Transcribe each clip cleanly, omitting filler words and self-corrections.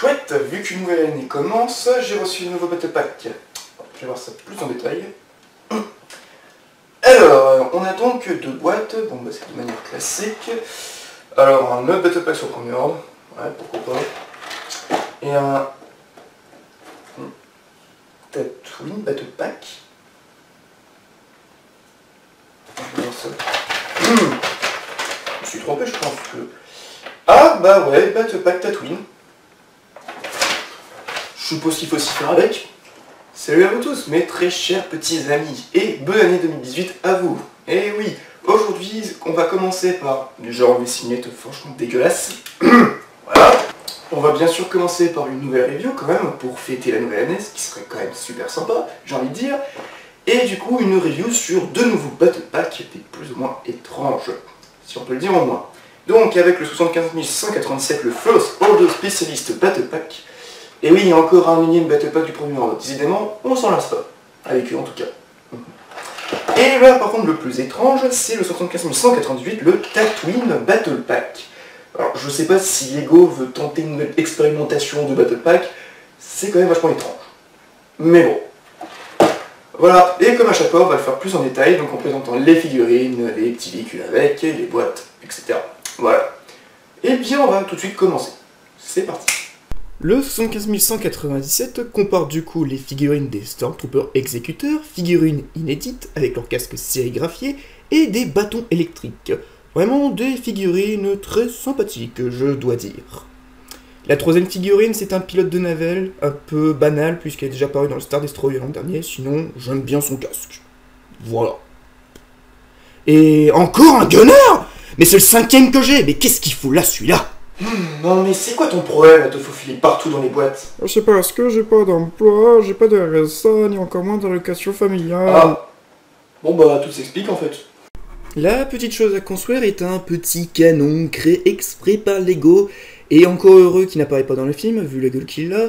Chouette, vu qu'une nouvelle année commence, j'ai reçu un nouveau battle pack. Je vais voir ça plus en détail. Alors, on a donc deux boîtes, bon bah c'est de manière classique. Alors un autre battle pack sur le premier ordre, ouais pourquoi pas. Et un Tatooine battle pack. Je vais voir ça. Je me suis trompé je pense que... Ah bah ouais, battle pack Tatooine. Je suppose qu'il faut s'y faire avec. Salut à vous tous, mes très chers petits amis, et bonne année 2018 à vous. Et oui, aujourd'hui, on va commencer par... Déjà, on va signer franchement dégueulasse. Voilà. On va bien sûr commencer par une nouvelle review quand même, pour fêter la nouvelle année, ce qui serait quand même super sympa, j'ai envie de dire. Et du coup, une review sur deux nouveaux battle packs, des plus ou moins étranges, si on peut le dire au moins. Donc, avec le 75 197, le First Order Specialist Battle Pack. Et oui, il y a encore un énième battle pack du premier ordre. Décidément, on s'en lasse pas. Avec eux en tout cas. Et là, par contre, le plus étrange, c'est le 75 198, le Tatooine Battle Pack. Alors, je sais pas si Lego veut tenter une nouvelle expérimentation de battle pack. C'est quand même vachement étrange. Mais bon. Voilà, et comme à chaque fois, on va le faire plus en détail, donc en présentant les figurines, les petits véhicules avec, les boîtes, etc. Voilà. Et bien, on va tout de suite commencer. C'est parti. Le 75 197 comporte du coup les figurines des Stormtroopers exécuteurs, figurines inédites avec leur casque sérigraphié et des bâtons électriques. Vraiment des figurines très sympathiques, je dois dire. La troisième figurine, c'est un pilote de navette, un peu banal puisqu'elle est déjà apparue dans le Star Destroyer l'an dernier, sinon j'aime bien son casque. Voilà. Et encore un gunner! Mais c'est le cinquième que j'ai, mais qu'est-ce qu'il fout là celui-là? Non mais c'est quoi ton problème à te faufiler partout dans les boîtes? C'est parce que j'ai pas d'emploi, j'ai pas de RSA, ni encore moins d'allocation familiale. Ah. Bon bah tout s'explique en fait. La petite chose à construire est un petit canon créé exprès par Lego, et encore heureux qu'il n'apparaît pas dans le film, vu la gueule qu'il a.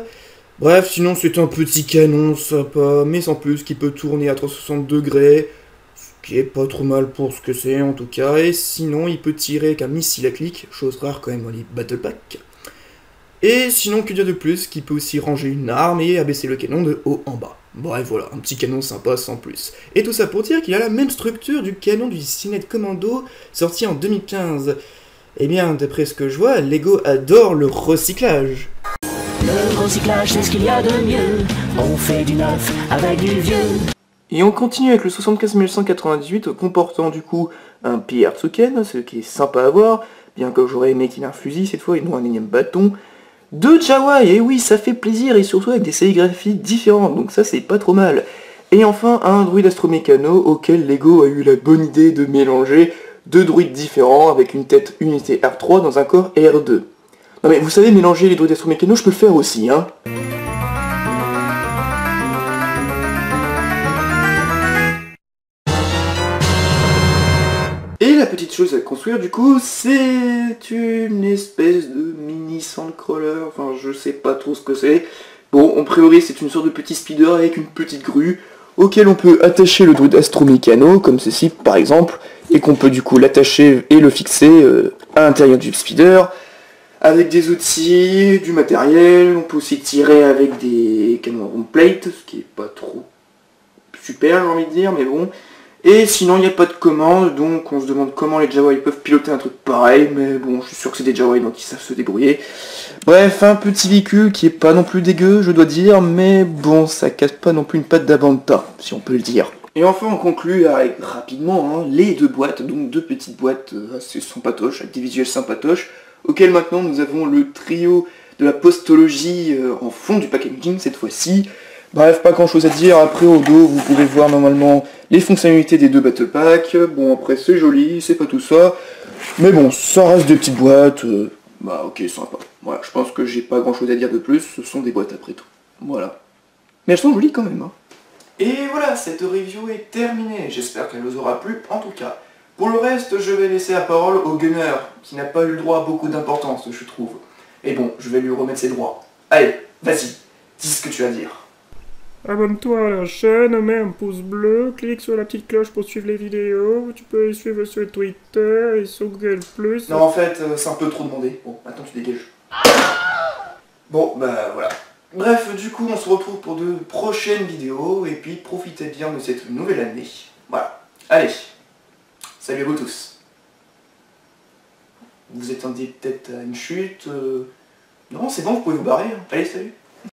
Bref, sinon c'est un petit canon sympa, mais sans plus, qui peut tourner à 360 degrés, ce qui est pas trop mal pour ce que c'est en tout cas, et sinon il peut tirer avec un missile à clic, chose rare quand même dans les battle packs. Et sinon, que dire de plus, qui peut aussi ranger une arme et abaisser le canon de haut en bas. Bref, voilà, un petit canon sympa sans plus. Et tout ça pour dire qu'il a la même structure du canon du Cinet Commando, sorti en 2015. Eh bien, d'après ce que je vois, Lego adore le recyclage. Le recyclage, c'est ce qu'il y a de mieux. On fait du neuf avec du vieux. Et on continue avec le 75 198 comportant du coup un Pierre-Tsuken, ce qui est sympa à voir, bien que j'aurais aimé qu'il ait un fusil cette fois et non un énième bâton. Deux Jawa, et oui, ça fait plaisir, et surtout avec des sérigraphies différentes, donc ça c'est pas trop mal. Et enfin, un druide astromécano auquel Lego a eu la bonne idée de mélanger deux druides différents avec une tête unité R3 dans un corps R2. Non mais vous savez, mélanger les druides astromécano, je peux le faire aussi, hein. Et la petite chose à construire du coup, c'est une espèce de mini sandcrawler, enfin je sais pas trop ce que c'est. Bon, en priori c'est une sorte de petit speeder avec une petite grue, auquel on peut attacher le druide astromécano, comme ceci par exemple, et qu'on peut du coup l'attacher et le fixer à l'intérieur du speeder, avec des outils, du matériel, on peut aussi tirer avec des canons home plate, ce qui est pas trop super j'ai envie de dire, mais bon. Et sinon il n'y a pas de commande, donc on se demande comment les Jawa ils peuvent piloter un truc pareil, mais bon je suis sûr que c'est des Jawa donc ils savent se débrouiller. Bref, un petit véhicule qui est pas non plus dégueu je dois dire, mais bon ça casse pas non plus une patte d'Abanta, si on peut le dire. Et enfin on conclut avec rapidement les deux boîtes, donc deux petites boîtes assez sympatoches, avec des visuels sympatoches, auxquels maintenant nous avons le trio de la postologie en fond du packaging cette fois-ci. Bref, pas grand chose à dire, après au dos vous pouvez voir normalement les fonctionnalités des deux battle packs, bon après c'est joli, c'est pas tout ça, mais bon, ça reste des petites boîtes, bah ok sympa, voilà, je pense que j'ai pas grand chose à dire de plus, ce sont des boîtes après tout, voilà. Mais elles sont jolies quand même, hein. Et voilà, cette review est terminée, j'espère qu'elle vous aura plu en tout cas. Pour le reste, je vais laisser la parole au gunner, qui n'a pas eu le droit à beaucoup d'importance, je trouve. Et bon, je vais lui remettre ses droits. Allez, vas-y, dis ce que tu as à dire. Abonne-toi à la chaîne, mets un pouce bleu, clique sur la petite cloche pour suivre les vidéos, tu peux les suivre sur Twitter et sur Google+. Non, en fait, c'est un peu trop demandé. Bon, maintenant tu dégages. Bon, bah voilà. Bref, du coup, on se retrouve pour de prochaines vidéos, et puis profitez bien de cette nouvelle année. Voilà. Allez, salut à vous tous. Vous attendiez peut-être à une chute Non, c'est bon, vous pouvez vous barrer. Allez, salut.